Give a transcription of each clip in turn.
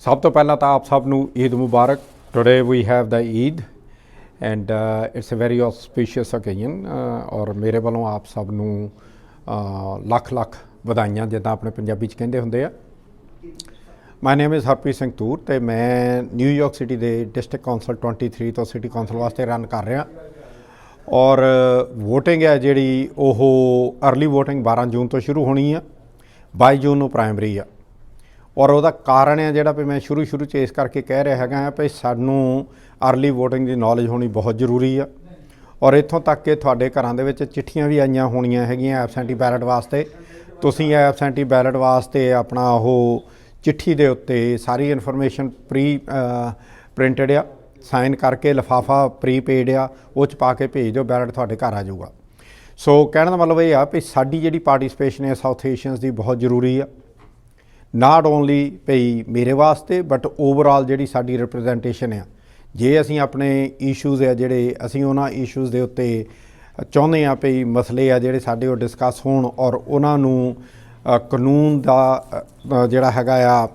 सब तो पहला तो आप सब नू ईद मुबारक। Today we have the Eid and it's a very auspicious occasion और मेरे वालों आप सब नू लख लख ਵਧਾਈਆਂ ਜਿੱਦਾਂ ਆਪਣੇ ਪੰਜਾਬੀ 'ਚ ਕਹਿੰਦੇ ਹੁੰਦੇ ਆ। ਮਾਈ ਨੇਮ ਇਜ਼ ਹਰਪ੍ਰੀਤ ਸਿੰਘ ਤੂਰ ਅਤੇ ਮੈਂ ਨਿਊਯਾਰਕ ਸਿਟੀ ਦੇ ਡਿਸਟ੍ਰਿਕਟ ਕੌਂਸਲ 23 ਤੋਂ ਸਿਟੀ ਕੌਂਸਲ ਵਾਸਤੇ ਰਨ ਕਰ ਰਿਹਾ ਔਰ ਵੋਟਿੰਗ ਹੈ ਜਿਹੜੀ ਉਹ ਅਰਲੀ ਵੋਟਿੰਗ 12 ਜੂਨ ਤੋਂ ਸ਼ੁਰੂ ਹੋਣੀ ਆ, 22 ਜੂਨ ਨੂੰ ਪ੍ਰਾਇਮਰੀ ਆ। ਔਰ ਉਹਦਾ ਕਾਰਨ ਹੈ ਜਿਹੜਾ ਵੀ ਮੈਂ ਸ਼ੁਰੂ 'ਚ ਇਸ ਕਰਕੇ ਕਹਿ ਰਿਹਾ ਹੈਗਾ ਵੀ ਸਾਨੂੰ ਅਰਲੀ ਵੋਟਿੰਗ ਦੀ ਨੌਲੇਜ ਹੋਣੀ ਬਹੁਤ ਜ਼ਰੂਰੀ ਆ। ਔਰ ਇੱਥੋਂ ਤੱਕ ਕਿ ਤੁਹਾਡੇ ਘਰਾਂ ਦੇ ਵਿੱਚ ਚਿੱਠੀਆਂ ਵੀ ਆਈਆਂ ਹੋਣੀਆਂ ਹੈਗੀਆਂ ਐਬਸੈਂਟੀ ਬੈਲਟ ਵਾਸਤੇ। ਤੁਸੀਂ ਐਬਸੈਂਟੀ ਬੈਲਟ ਵਾਸਤੇ ਆਪਣਾ ਉਹ ਚਿੱਠੀ ਦੇ ਉੱਤੇ ਸਾਰੀ ਇਨਫੋਰਮੇਸ਼ਨ ਪ੍ਰਿੰਟਡ ਆ, ਸਾਈਨ ਕਰਕੇ ਲਿਫਾਫਾ ਪ੍ਰੀਪੇਡ ਆ, ਉਹ 'ਚ ਪਾ ਕੇ ਭੇਜ ਦਿਓ, ਬੈਲਟ ਤੁਹਾਡੇ ਘਰ ਆ ਜਾਊਗਾ। ਸੋ ਕਹਿਣ ਦਾ ਮਤਲਬ ਇਹ ਆ ਵੀ ਸਾਡੀ ਜਿਹੜੀ ਪਾਰਟੀਸਪੇਸ਼ਨ ਹੈ ਸਾਊਥ ਏਸ਼ੀਅਨਸ ਦੀ ਬਹੁਤ ਜ਼ਰੂਰੀ ਆ, ਨਾਟ ਓਨਲੀ ਭਈ ਮੇਰੇ ਵਾਸਤੇ ਬਟ ਓਵਰਆਲ ਜਿਹੜੀ ਸਾਡੀ ਰਿਪਰੈਜ਼ੈਂਟੇਸ਼ਨ ਆ। ਜੇ ਅਸੀਂ ਆਪਣੇ ਇਸ਼ੂਜ਼ ਆ ਜਿਹੜੇ ਅਸੀਂ ਉਹਨਾਂ ਇਸ਼ੂਜ਼ ਦੇ ਉੱਤੇ ਚਾਹੁੰਦੇ ਹਾਂ ਵੀ ਮਸਲੇ ਆ ਜਿਹੜੇ ਸਾਡੇ ਉਹ ਡਿਸਕਸ ਹੋਣ ਔਰ ਉਹਨਾਂ ਨੂੰ ਕਾਨੂੰਨ ਦਾ ਜਿਹੜਾ ਹੈਗਾ ਆ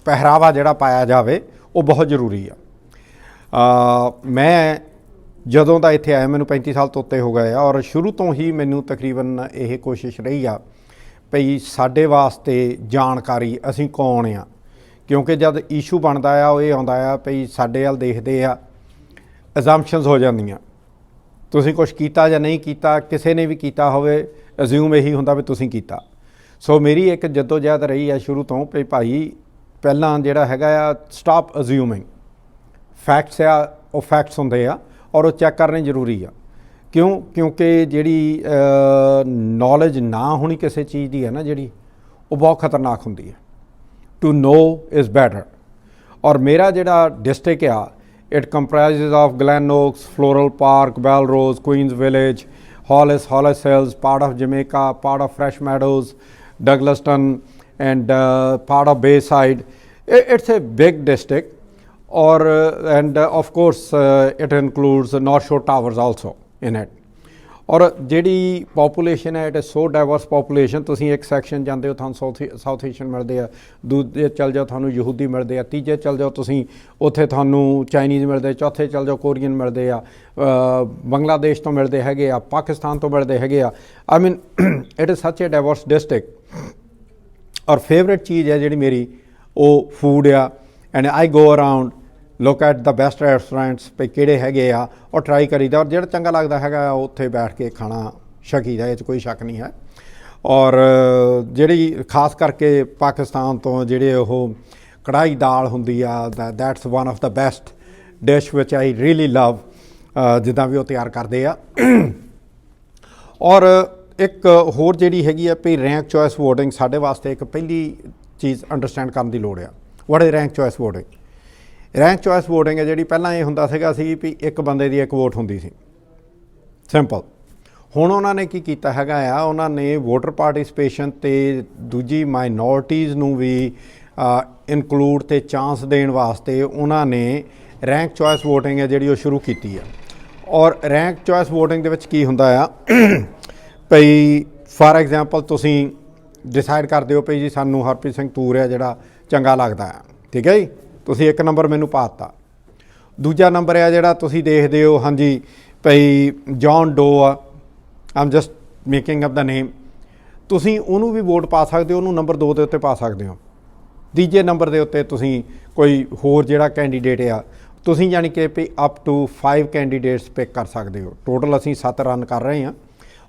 ਪਹਿਰਾਵਾ ਜਿਹੜਾ ਪਾਇਆ ਜਾਵੇ ਉਹ ਬਹੁਤ ਜ਼ਰੂਰੀ ਆ। ਮੈਂ ਜਦੋਂ ਦਾ ਇੱਥੇ ਆਇਆ ਮੈਨੂੰ 35 ਸਾਲ ਤੋਂ ਉੱਤੇ ਹੋ ਗਏ ਆ ਔਰ ਸ਼ੁਰੂ ਤੋਂ ਹੀ ਮੈਨੂੰ ਤਕਰੀਬਨ ਇਹ ਕੋਸ਼ਿਸ਼ ਰਹੀ ਆ ਭਈ ਸਾਡੇ ਵਾਸਤੇ ਜਾਣਕਾਰੀ ਅਸੀਂ ਕੌਣ ਆ, ਕਿਉਂਕਿ ਜਦ ਇਸ਼ੂ ਬਣਦਾ ਆ ਉਹ ਇਹ ਆਉਂਦਾ ਆ ਭਈ ਸਾਡੇ ਵੱਲ ਦੇਖਦੇ ਆ, ਅਜ਼ੰਪਸ਼ਨਸ ਹੋ ਜਾਂਦੀਆਂ, ਤੁਸੀਂ ਕੁਛ ਕੀਤਾ ਜਾਂ ਨਹੀਂ ਕੀਤਾ, ਕਿਸੇ ਨੇ ਵੀ ਕੀਤਾ ਹੋਵੇ ਅਜ਼ਿਊਮ ਇਹੀ ਹੁੰਦਾ ਵੀ ਤੁਸੀਂ ਕੀਤਾ। ਸੋ ਮੇਰੀ ਇੱਕ ਜਦੋਜਹਿਦ ਰਹੀ ਆ ਸ਼ੁਰੂ ਤੋਂ ਵੀ ਭਾਈ ਪਹਿਲਾਂ ਜਿਹੜਾ ਹੈਗਾ ਆ ਸਟਾਪ ਅਜ਼ਿਊਮਿੰਗ, ਫੈਕਟਸ ਆ ਉਹ ਫੈਕਟਸ ਹੁੰਦੇ ਆ ਔਰ ਉਹ ਚੈੱਕ ਕਰਨੇ ਜ਼ਰੂਰੀ ਆ। ਕਿਉਂਕਿ ਜਿਹੜੀ ਨੌਲੇਜ ਨਾ ਹੋਣੀ ਕਿਸੇ ਚੀਜ਼ ਦੀ ਹੈ ਨਾ ਜਿਹੜੀ ਉਹ ਬਹੁਤ ਖਤਰਨਾਕ ਹੁੰਦੀ ਹੈ। To know is better. ਔਰ ਮੇਰਾ ਜਿਹੜਾ ਡਿਸਟ੍ਰਿਕਟ ਆ it comprises of Glen Oaks, Floral Park, Belrose, Queens Village, Hollis Hills, part of Jamaica, part of Fresh Meadows, Douglaston and part of Bayside. It's a big district and of course it includes North Shore Towers also in it. ਔਰ ਜਿਹੜੀ population ਹੈ it is so diverse population. ਤੁਸੀਂ ਇੱਕ section ਜਾਂਦੇ ਹੋ ਤੁਹਾਨੂੰ south Asian ਮਿਲਦੇ ਆ, ਦੂਜੇ ਚੱਲ ਜਾਓ ਤੁਹਾਨੂੰ ਯਹੂਦੀ ਮਿਲਦੇ ਆ, ਤੀਜੇ ਚੱਲ ਜਾਓ ਤੁਸੀਂ ਉੱਥੇ ਤੁਹਾਨੂੰ ਚਾਈਨੀਜ਼ ਮਿਲਦੇ, ਚੌਥੇ ਚੱਲ ਜਾਓ ਕੋਰੀਅਨ ਮਿਲਦੇ ਆ, ਬੰਗਲਾਦੇਸ਼ ਤੋਂ ਮਿਲਦੇ ਹੈਗੇ ਆ, ਪਾਕਿਸਤਾਨ ਤੋਂ ਮਿਲਦੇ ਹੈਗੇ ਆ। ਆਈ ਮੀਨ it is such a diverse district. ਔਰ ਫੇਵਰੇਟ ਚੀਜ਼ ਹੈ ਜਿਹੜੀ ਮੇਰੀ ਉਹ ਫੂਡ ਆ and I go around look at the best restaurants ਵੀ ਕਿਹੜੇ ਹੈਗੇ ਆ ਔਰ ਟਰਾਈ ਕਰੀਦਾ ਔਰ ਜਿਹੜਾ ਚੰਗਾ ਲੱਗਦਾ ਹੈਗਾ ਉੱਥੇ ਬੈਠ ਕੇ ਖਾਣਾ ਛਕੀਦਾ, ਇਹ 'ਚ ਕੋਈ ਸ਼ੱਕ ਨਹੀਂ ਹੈ। ਔਰ ਜਿਹੜੀ ਖਾਸ ਕਰਕੇ ਪਾਕਿਸਤਾਨ ਤੋਂ ਜਿਹੜੇ ਉਹ ਕੜਾਹੀ ਦਾਲ ਹੁੰਦੀ ਆ that's one of the best dish ਵਿਚ ਆਈ ਰੀਅਲੀ ਲਵ, ਜਿੱਦਾਂ ਵੀ ਉਹ ਤਿਆਰ ਕਰਦੇ ਆ। ਔਰ ਇੱਕ ਹੋਰ ਜਿਹੜੀ ਹੈਗੀ ਆ ਵੀ ਰੈਂਕ ਚੋਇਸ ਵੋਟਿੰਗ ਸਾਡੇ ਵਾਸਤੇ ਇੱਕ ਪਹਿਲੀ ਚੀਜ਼ ਅੰਡਰਸਟੈਂਡ ਕਰਨ ਦੀ ਲੋੜ ਆ। What is rank choice voting? Rank choice voting ਹੈ ਜਿਹੜੀ ਪਹਿਲਾਂ ਇਹ ਹੁੰਦਾ ਸੀਗਾ ਸੀ ਵੀ ਇੱਕ ਬੰਦੇ ਦੀ ਇੱਕ ਵੋਟ ਹੁੰਦੀ ਸੀ, ਸਿੰਪਲ। ਹੁਣ ਉਹਨਾਂ ਨੇ ਕੀ ਕੀਤਾ ਹੈਗਾ ਆ, ਉਹਨਾਂ ਨੇ ਵੋਟਰ ਪਾਰਟੀਸਪੇਸ਼ਨ ਅਤੇ ਦੂਜੀ ਮਾਈਨੋਰਟੀਜ਼ ਨੂੰ ਵੀ ਇਨਕਲੂਡ ਅਤੇ ਚਾਂਸ ਦੇਣ ਵਾਸਤੇ ਉਹਨਾਂ ਨੇ ਰੈਂਕ ਚੋਇਸ ਵੋਟਿੰਗ ਹੈ ਜਿਹੜੀ ਉਹ ਸ਼ੁਰੂ ਕੀਤੀ ਆ। ਔਰ ਰੈਂਕ ਚੋਇਸ ਵੋਟਿੰਗ ਦੇ ਵਿੱਚ ਕੀ ਹੁੰਦਾ ਆ ਭਈ ਫਾਰ ਐਗਜ਼ਾਮਪਲ ਤੁਸੀਂ ਡਿਸਾਈਡ ਕਰਦੇ ਹੋ ਭਈ ਜੀ ਸਾਨੂੰ ਹਰਪ੍ਰੀਤ ਸਿੰਘ ਤੂਰ ਆ ਜਿਹੜਾ ਚੰਗਾ ਲੱਗਦਾ ਆ, ਠੀਕ ਹੈ ਜੀ, ਤੁਸੀਂ ਇੱਕ ਨੰਬਰ ਮੈਨੂੰ ਪਾ ਦਿੱਤਾ। ਦੂਜਾ ਨੰਬਰ ਆ ਜਿਹੜਾ ਤੁਸੀਂ ਦੇਖਦੇ ਹੋ ਹਾਂਜੀ ਭਈ ਜੌਨ ਡੋ ਆ, ਆਮ ਜਸਟ ਮੇਕਿੰਗ ਅਪ ਦਾ ਨੇਮ, ਤੁਸੀਂ ਉਹਨੂੰ ਵੀ ਵੋਟ ਪਾ ਸਕਦੇ ਹੋ, ਉਹਨੂੰ ਨੰਬਰ 2 ਦੇ ਉੱਤੇ ਪਾ ਸਕਦੇ ਹੋ। ਤੀਜੇ ਨੰਬਰ ਦੇ ਉੱਤੇ ਤੁਸੀਂ ਕੋਈ ਹੋਰ ਜਿਹੜਾ ਕੈਂਡੀਡੇਟ ਆ ਤੁਸੀਂ ਜਾਣੀ ਕਿ ਵੀ ਅਪ ਟੂ 5 ਕੈਂਡੀਡੇਟਸ ਪਿਕ ਕਰ ਸਕਦੇ ਹੋ। ਟੋਟਲ ਅਸੀਂ 7 ਰਨ ਕਰ ਰਹੇ ਹਾਂ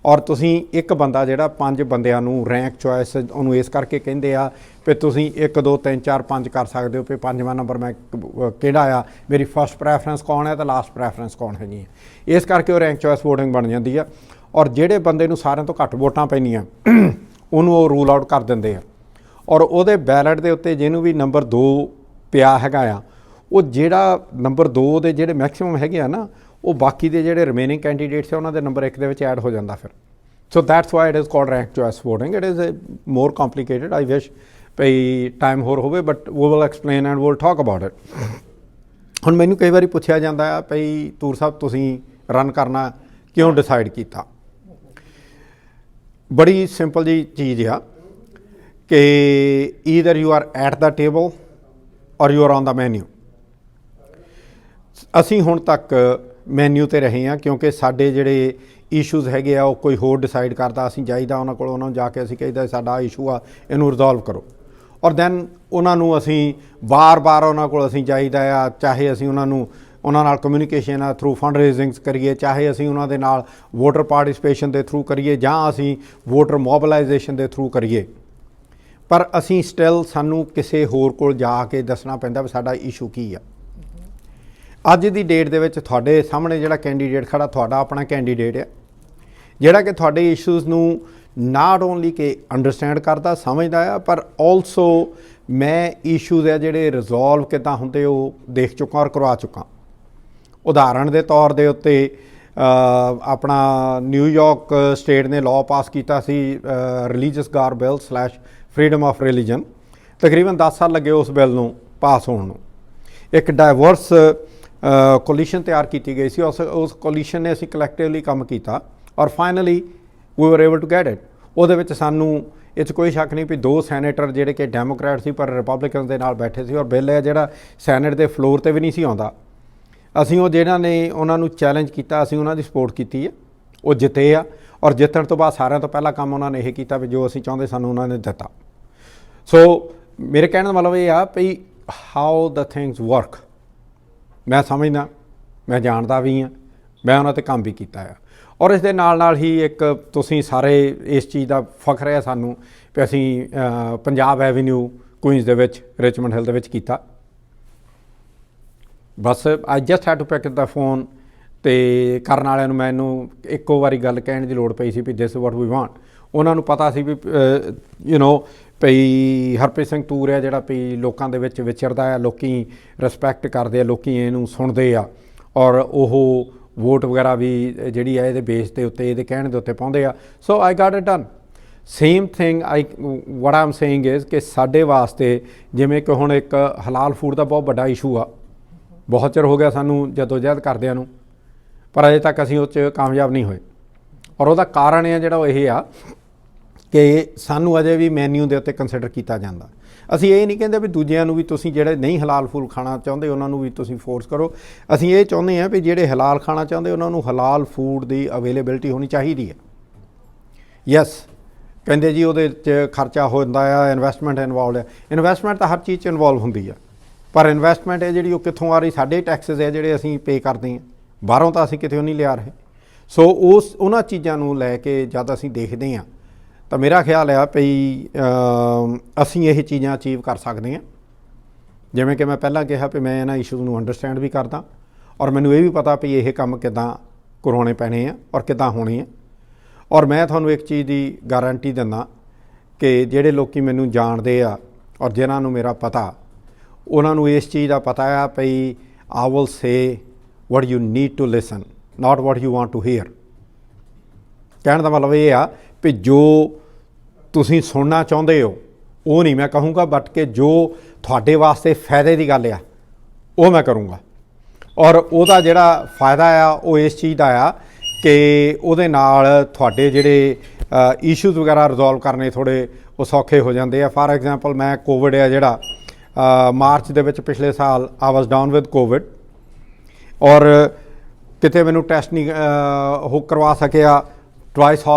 ਔਰ ਤੁਸੀਂ ਇੱਕ ਬੰਦਾ ਜਿਹੜਾ 5 ਬੰਦਿਆਂ ਨੂੰ ਰੈਂਕ ਚੋਇਸ ਉਹਨੂੰ ਇਸ ਕਰਕੇ ਕਹਿੰਦੇ ਆ ਵੀ ਤੁਸੀਂ 1 2 3 4 5 ਕਰ ਸਕਦੇ ਹੋ ਵੀ 5ਵਾਂ ਨੰਬਰ ਮੈਂ ਕਿਹੜਾ ਆ, ਮੇਰੀ ਫਸਟ ਪ੍ਰੈਫਰੈਂਸ ਕੌਣ ਹੈ ਅਤੇ ਲਾਸਟ ਪ੍ਰੈਫਰੈਂਸ ਕੌਣ ਹੈਗੀ ਹੈ, ਇਸ ਕਰਕੇ ਉਹ ਰੈਂਕ ਚੋਇਸ ਵੋਟਿੰਗ ਬਣ ਜਾਂਦੀ ਆ। ਔਰ ਜਿਹੜੇ ਬੰਦੇ ਨੂੰ ਸਾਰਿਆਂ ਤੋਂ ਘੱਟ ਵੋਟਾਂ ਪੈਂਦੀਆਂ ਉਹਨੂੰ ਉਹ ਰੂਲ ਆਊਟ ਕਰ ਦਿੰਦੇ ਆ ਔਰ ਉਹਦੇ ਬੈਲਟ ਦੇ ਉੱਤੇ ਜਿਹਨੂੰ ਵੀ ਨੰਬਰ 2 ਪਿਆ ਹੈਗਾ ਆ ਉਹ ਜਿਹੜਾ ਨੰਬਰ 2 ਦੇ ਜਿਹੜੇ ਮੈਕਸਿਮਮ ਹੈਗੇ ਆ ਨਾ ਉਹ ਬਾਕੀ ਦੇ ਜਿਹੜੇ ਰਿਮੇਨਿੰਗ ਕੈਂਡੀਡੇਟਸ ਆ ਉਹਨਾਂ ਦੇ ਨੰਬਰ 1 ਦੇ ਵਿੱਚ ਐਡ ਹੋ ਜਾਂਦਾ ਫਿਰ। So that's why it is called rank choice voting. It is more complicated, I wish ਭਈ ਟਾਈਮ ਹੋਰ ਹੋਵੇ but we will explain and will talk about it. ਹੁਣ ਮੈਨੂੰ ਕਈ ਵਾਰੀ ਪੁੱਛਿਆ ਜਾਂਦਾ ਆ ਭਈ ਤੂਰ ਸਾਹਿਬ ਤੁਸੀਂ ਰਨ ਕਰਨਾ ਕਿਉਂ ਡਿਸਾਈਡ ਕੀਤਾ? ਬੜੀ ਸਿੰਪਲ ਜੀ ਚੀਜ਼ ਆ कि either you are at the table और you are on the menu. ਅਸੀਂ ਹੁਣ ਤੱਕ ਮੈਨਿਊ ਤੇ ਰਹੇ ਹਾਂ, ਕਿਉਂਕਿ ਸਾਡੇ ਜਿਹੜੇ ਇਸ਼ੂਜ਼ ਹੈਗੇ ਆ ਉਹ ਕੋਈ ਹੋਰ ਡਿਸਾਈਡ ਕਰਦਾ, ਅਸੀਂ ਜਾਈਦਾ ਉਹਨਾਂ ਕੋਲ, ਉਹਨਾਂ ਨੂੰ ਜਾ ਕੇ ਅਸੀਂ ਕਹੀਦਾ ਸਾਡਾ ਇਸ਼ੂ ਆ, ਇਹਨੂੰ ਰਿਜ਼ੋਲਵ ਕਰੋ। ਔਰ ਦੈਨ ਉਹਨਾਂ ਨੂੰ ਅਸੀਂ ਬਾਰ-ਬਾਰ ਉਹਨਾਂ ਕੋਲ ਅਸੀਂ ਜਾਈਦਾ ਆ, ਚਾਹੇ ਅਸੀਂ ਉਹਨਾਂ ਨਾਲ ਕਮਿਊਨੀਕੇਸ਼ਨ ਆ ਥਰੂ ਫੰਡ ਰੇਜ਼ਿੰਗਸ ਕਰੀਏ, ਚਾਹੇ ਅਸੀਂ ਉਹਨਾਂ ਦੇ ਨਾਲ ਵੋਟਰ ਪਾਰਟੀਸਪੇਸ਼ਨ ਦੇ ਥਰੂ ਕਰੀਏ, ਜਾਂ ਅਸੀਂ ਵੋਟਰ ਮੋਬਿਲਾਈਜੇਸ਼ਨ ਦੇ ਥਰੂ ਕਰੀਏ, ਪਰ ਅਸੀਂ ਸਟਿਲ ਸਾਨੂੰ ਕਿਸੇ ਹੋਰ ਕੋਲ ਜਾ ਕੇ ਦੱਸਣਾ ਪੈਂਦਾ ਵੀ ਸਾਡਾ ਇਸ਼ੂ ਕੀ ਆ। ਅੱਜ ਦੀ ਡੇਟ ਦੇ ਵਿੱਚ ਤੁਹਾਡੇ ਸਾਹਮਣੇ ਜਿਹੜਾ ਕੈਂਡੀਡੇਟ ਖੜਾ, ਤੁਹਾਡਾ ਆਪਣਾ ਕੈਂਡੀਡੇਟ ਆ, ਜਿਹੜਾ ਕਿ ਤੁਹਾਡੇ ਇਸ਼ੂਜ਼ ਨੂੰ ਨਾਟ ਓਨਲੀ ਕਿ ਅੰਡਰਸਟੈਂਡ ਕਰਦਾ, ਸਮਝਦਾ ਆ, ਪਰ ਆਲਸੋ ਮੈਂ ਇਸ਼ੂਜ਼ ਆ ਜਿਹੜੇ ਰਿਜ਼ੋਲਵ ਕਿੱਦਾਂ ਹੁੰਦੇ ਉਹ ਦੇਖ ਚੁੱਕਾ ਔਰ ਕਰਵਾ ਚੁੱਕਾ। ਉਦਾਹਰਣ ਦੇ ਤੌਰ ਦੇ ਉੱਤੇ ਆਪਣਾ ਨਿਊਯਾਰਕ ਸਟੇਟ ਨੇ ਲਾਅ ਪਾਸ ਕੀਤਾ ਸੀ religious garb bill / freedom of religion. ਤਕਰੀਬਨ 10 ਸਾਲ ਲੱਗੇ ਉਸ ਬਿੱਲ ਨੂੰ ਪਾਸ ਹੋਣ ਨੂੰ। ਇੱਕ ਡਾਇਵਰਸ ਕੋਲੀਸ਼ਨ ਤਿਆਰ ਕੀਤੀ ਗਈ ਸੀ, ਉਸ ਕੋਲੀਸ਼ਨ ਨੇ ਅਸੀਂ ਕਲੈਕਟਿਵਲੀ ਕੰਮ ਕੀਤਾ ਔਰ ਫਾਈਨਲੀ ਵੀ ਵਰ ਏਬਲ ਟੂ ਗੈਟ ਇਟ। ਉਹਦੇ ਵਿੱਚ ਸਾਨੂੰ ਇਹ 'ਚ ਕੋਈ ਸ਼ੱਕ ਨਹੀਂ ਵੀ 2 ਸੈਨੇਟਰ ਜਿਹੜੇ ਕਿ ਡੈਮੋਕ੍ਰੈਟ ਸੀ ਪਰ ਰਿਪਬਲਿਕਨ ਦੇ ਨਾਲ ਬੈਠੇ ਸੀ, ਔਰ ਬਿੱਲ ਹੈ ਜਿਹੜਾ ਸੈਨੇਟ ਦੇ ਫਲੋਰ 'ਤੇ ਵੀ ਨਹੀਂ ਸੀ ਆਉਂਦਾ। ਅਸੀਂ ਉਹ ਜਿਹਨਾਂ ਨੇ ਉਹਨਾਂ ਨੂੰ ਚੈਲੰਜ ਕੀਤਾ, ਅਸੀਂ ਉਹਨਾਂ ਦੀ ਸਪੋਰਟ ਕੀਤੀ ਹੈ, ਉਹ ਜਿੱਤੇ ਆ। ਔਰ ਜਿੱਤਣ ਤੋਂ ਬਾਅਦ ਸਾਰਿਆਂ ਤੋਂ ਪਹਿਲਾ ਕੰਮ ਉਹਨਾਂ ਨੇ ਇਹ ਕੀਤਾ ਵੀ ਜੋ ਅਸੀਂ ਚਾਹੁੰਦੇ ਸਾਨੂੰ ਉਹਨਾਂ ਨੇ ਦਿੱਤਾ। ਸੋ ਮੇਰੇ ਕਹਿਣ ਦਾ ਮਤਲਬ ਇਹ ਆ ਵੀ ਹਾਊ ਦ ਥਿੰਗਸ ਵਰਕ ਮੈਂ ਸਮਝਦਾ, ਮੈਂ ਜਾਣਦਾ ਵੀ ਹਾਂ, ਮੈਂ ਉਹਨਾਂ 'ਤੇ ਕੰਮ ਵੀ ਕੀਤਾ ਆ। ਔਰ ਇਸ ਦੇ ਨਾਲ ਹੀ ਇੱਕ ਤੁਸੀਂ ਸਾਰੇ ਇਸ ਚੀਜ਼ ਦਾ ਫਖਰ ਹੈ ਸਾਨੂੰ ਵੀ ਅਸੀਂ ਪੰਜਾਬ ਐਵੀਨਿਊ ਕੁਈਨਜ਼ ਦੇ ਵਿੱਚ ਰਿਚਮੰਡ ਹਿੱਲ ਦੇ ਵਿੱਚ ਕੀਤਾ। ਬਸ I just had to pick the phone, ਅਤੇ ਕਰਨ ਵਾਲਿਆਂ ਨੂੰ ਮੈਨੂੰ ਇੱਕੋ ਵਾਰੀ ਗੱਲ ਕਹਿਣ ਦੀ ਲੋੜ ਪਈ ਸੀ ਵੀ ਦਿਸ ਵਾਟ ਵੀ ਵਾਂਟ। ਉਹਨਾਂ ਨੂੰ ਪਤਾ ਸੀ ਵੀ ਭਈ ਹਰਪ੍ਰੀਤ ਸਿੰਘ ਤੂਰ ਹੈ ਜਿਹੜਾ ਵੀ ਲੋਕਾਂ ਦੇ ਵਿੱਚ ਵਿਚਰਦਾ ਆ, ਲੋਕ ਰਿਸਪੈਕਟ ਕਰਦੇ ਆ, ਲੋਕ ਇਹਨੂੰ ਸੁਣਦੇ ਆ, ਔਰ ਉਹ ਵੋਟ ਵਗੈਰਾ ਵੀ ਜਿਹੜੀ ਹੈ ਇਹਦੇ ਬੇਸ ਦੇ ਉੱਤੇ, ਇਹਦੇ ਕਹਿਣ ਦੇ ਉੱਤੇ ਪਾਉਂਦੇ ਆ। So I got it done. Same thing what I'm saying is ਕਿ ਸਾਡੇ ਵਾਸਤੇ ਜਿਵੇਂ ਕਿ ਹੁਣ ਇੱਕ ਹਲਾਲ ਫੂਡ ਦਾ ਬਹੁਤ ਵੱਡਾ ਇਸ਼ੂ ਆ, ਬਹੁਤ ਚਿਰ ਹੋ ਗਿਆ ਸਾਨੂੰ ਜਦੋਜਹਿਦ ਕਰਦਿਆਂ ਨੂੰ, ਪਰ ਅਜੇ ਤੱਕ ਅਸੀਂ ਉਹ 'ਚ ਕਾਮਯਾਬ ਨਹੀਂ ਹੋਏ। ਔਰ ਉਹਦਾ ਕਾਰਨ ਹੈ ਜਿਹੜਾ ਉਹ ਇਹ ਆ ਕਿ ਸਾਨੂੰ ਅਜੇ ਵੀ ਮੈਨਿਊ ਦੇ ਉੱਤੇ ਕੰਸੀਡਰ ਕੀਤਾ ਜਾਂਦਾ। ਅਸੀਂ ਇਹ ਨਹੀਂ ਕਹਿੰਦੇ ਵੀ ਦੂਜਿਆਂ ਨੂੰ ਵੀ ਤੁਸੀਂ ਜਿਹੜੇ ਨਹੀਂ ਹਲਾਲ ਫੂਡ ਖਾਣਾ ਚਾਹੁੰਦੇ ਉਹਨਾਂ ਨੂੰ ਵੀ ਤੁਸੀਂ ਫੋਰਸ ਕਰੋ। ਅਸੀਂ ਇਹ ਚਾਹੁੰਦੇ ਹਾਂ ਵੀ ਜਿਹੜੇ ਹਲਾਲ ਖਾਣਾ ਚਾਹੁੰਦੇ ਉਹਨਾਂ ਨੂੰ ਹਲਾਲ ਫੂਡ ਦੀ ਅਵੇਲੇਬਿਲਿਟੀ ਹੋਣੀ ਚਾਹੀਦੀ ਹੈ। ਯੈਸ, ਕਹਿੰਦੇ ਜੀ ਉਹਦੇ 'ਚ ਖਰਚਾ ਹੁੰਦਾ ਆ, ਇਨਵੈਸਟਮੈਂਟ ਇਨਵੋਲਵਡ ਹੈ। ਇਨਵੈਸਟਮੈਂਟ ਤਾਂ ਹਰ ਚੀਜ਼ 'ਚ ਇਨਵੋਲਵ ਹੁੰਦੀ ਆ, ਪਰ ਇਨਵੈਸਟਮੈਂਟ ਹੈ ਜਿਹੜੀ ਉਹ ਕਿੱਥੋਂ ਆ ਰਹੀ? ਸਾਡੇ ਟੈਕਸਿਸ ਹੈ ਜਿਹੜੇ ਅਸੀਂ ਪੇ ਕਰਦੇ ਹਾਂ, ਬਾਹਰੋਂ ਤਾਂ ਅਸੀਂ ਕਿਤੇ ਨਹੀਂ ਲਿਆ ਰਹੇ। ਸੋ ਉਹਨਾਂ ਚੀਜ਼ਾਂ ਨੂੰ ਲੈ ਕੇ ਜਦ ਅਸੀਂ ਦੇਖਦੇ ਹਾਂ ਤਾਂ ਮੇਰਾ ਖਿਆਲ ਆ ਵੀ ਅਸੀਂ ਇਹ ਚੀਜ਼ਾਂ ਅਚੀਵ ਕਰ ਸਕਦੇ ਹਾਂ। ਜਿਵੇਂ ਕਿ ਮੈਂ ਪਹਿਲਾਂ ਕਿਹਾ ਵੀ ਮੈਂ ਇਹਨਾਂ ਇਸ਼ੂਜ਼ ਨੂੰ ਅੰਡਰਸਟੈਂਡ ਵੀ ਕਰਦਾ, ਔਰ ਮੈਨੂੰ ਇਹ ਵੀ ਪਤਾ ਵੀ ਇਹ ਕੰਮ ਕਿੱਦਾਂ ਕਰਵਾਉਣੇ ਪੈਣੇ ਆ ਔਰ ਕਿੱਦਾਂ ਹੋਣੇ ਆ। ਔਰ ਮੈਂ ਤੁਹਾਨੂੰ ਇੱਕ ਚੀਜ਼ ਦੀ ਗਾਰੰਟੀ ਦਿੰਦਾ ਕਿ ਜਿਹੜੇ ਲੋਕ ਮੈਨੂੰ ਜਾਣਦੇ ਆ ਔਰ ਜਿਨ੍ਹਾਂ ਨੂੰ ਮੇਰਾ ਪਤਾ, ਉਹਨਾਂ ਨੂੰ ਇਸ ਚੀਜ਼ ਦਾ ਪਤਾ ਆ ਵੀ I will say what you need to listen, not what you want to hear. ਕਹਿਣ ਦਾ ਮਤਲਬ ਇਹ ਆ ਵੀ ਜੋ ਤੁਸੀਂ ਸੁਣਨਾ ਚਾਹੁੰਦੇ ਹੋ ਉਹ ਨਹੀਂ ਮੈਂ ਕਹੂੰਗਾ, ਬਟ ਕਿ ਜੋ ਤੁਹਾਡੇ ਵਾਸਤੇ ਫਾਇਦੇ ਦੀ ਗੱਲ ਆ ਉਹ ਮੈਂ ਕਰੂੰਗਾ। ਔਰ ਉਹਦਾ ਜਿਹੜਾ ਫਾਇਦਾ ਆ ਉਹ ਇਸ ਚੀਜ਼ ਦਾ ਆ ਕਿ ਉਹਦੇ ਨਾਲ ਤੁਹਾਡੇ ਜਿਹੜੇ ਇਸ਼ੂਜ਼ ਵਗੈਰਾ ਰਿਜ਼ੋਲਵ ਕਰਨੇ ਥੋੜ੍ਹੇ ਉਹ ਸੌਖੇ ਹੋ ਜਾਂਦੇ ਆ। ਫਾਰ ਐਗਜ਼ਾਮਪਲ ਮੈਂ ਕੋਵਿਡ ਆ ਜਿਹੜਾ ਮਾਰਚ ਦੇ ਵਿੱਚ ਪਿਛਲੇ ਸਾਲ ਆਈ ਵਾਜ਼ ਡਾਊਨ ਵਿਦ ਕੋਵਿਡ, ਔਰ ਕਿਤੇ ਮੈਨੂੰ ਟੈਸਟ ਨਹੀਂ ਉਹ ਕਰਵਾ ਸਕਿਆ, ਟਵਾਈਸ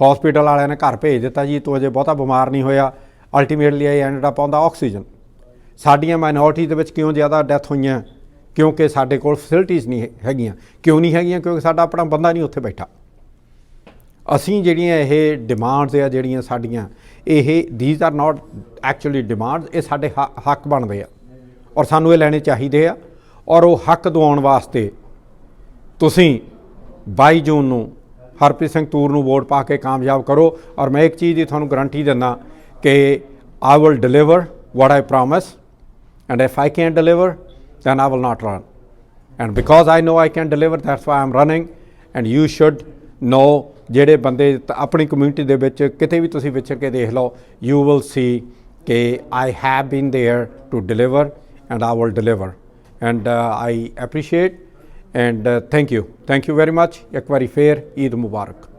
ਹਸਪੀਟਲ ਵਾਲਿਆਂ ਨੇ ਘਰ ਭੇਜ ਦਿੱਤਾ ਜੀ ਤੂੰ ਅਜੇ ਬਹੁਤਾ ਬਿਮਾਰ ਨਹੀਂ ਹੋਇਆ। Ultimately I ended up on the oxygen. ਸਾਡੀਆਂ ਮਾਈਨੋਰਟੀ ਦੇ ਵਿੱਚ ਕਿਉਂ ਜ਼ਿਆਦਾ ਡੈਥ ਹੋਈਆਂ? ਕਿਉਂਕਿ ਸਾਡੇ ਕੋਲ ਫੈਸਿਲਿਟੀਜ਼ ਨਹੀਂ ਹੈਗੀਆਂ। ਕਿਉਂ ਨਹੀਂ ਹੈਗੀਆਂ? ਕਿਉਂਕਿ ਸਾਡਾ ਆਪਣਾ ਬੰਦਾ ਨਹੀਂ ਉੱਥੇ ਬੈਠਾ। ਅਸੀਂ ਜਿਹੜੀਆਂ ਇਹ ਡਿਮਾਂਡਸ ਆ ਜਿਹੜੀਆਂ ਸਾਡੀਆਂ, ਇਹ these are not actually demands, ਇਹ ਸਾਡੇ ਹੱਕ ਬਣਦੇ ਆ ਔਰ ਸਾਨੂੰ ਇਹ ਲੈਣੇ ਚਾਹੀਦੇ ਆ। ਔਰ ਉਹ ਹੱਕ ਦਿਵਾਉਣ ਵਾਸਤੇ ਤੁਸੀਂ 22 ਜੂਨ ਨੂੰ ਹਰਪ੍ਰੀਤ ਸਿੰਘ ਤੂਰ ਨੂੰ ਵੋਟ ਪਾ ਕੇ ਕਾਮਯਾਬ ਕਰੋ। ਔਰ ਮੈਂ ਇੱਕ ਚੀਜ਼ ਦੀ ਤੁਹਾਨੂੰ ਗਰੰਟੀ ਦਿੰਦਾ ਕਿ I will deliver what I promise, and if I can't deliver then I will not run, and because I know I can deliver that's why I'm running, and you should know ਜਿਹੜੇ ਬੰਦੇ ਆਪਣੀ community ਦੇ ਵਿੱਚ ਕਿਤੇ ਵੀ ਤੁਸੀਂ ਵਿਚਰ ਕੇ ਦੇਖ ਲਓ, you will see ਕਿ I have been there to deliver and I will deliver, and I appreciate and thank you very much। ਇੱਕ ਵਾਰੀ ਫੇਰ ਈਦ ਮੁਬਾਰਕ।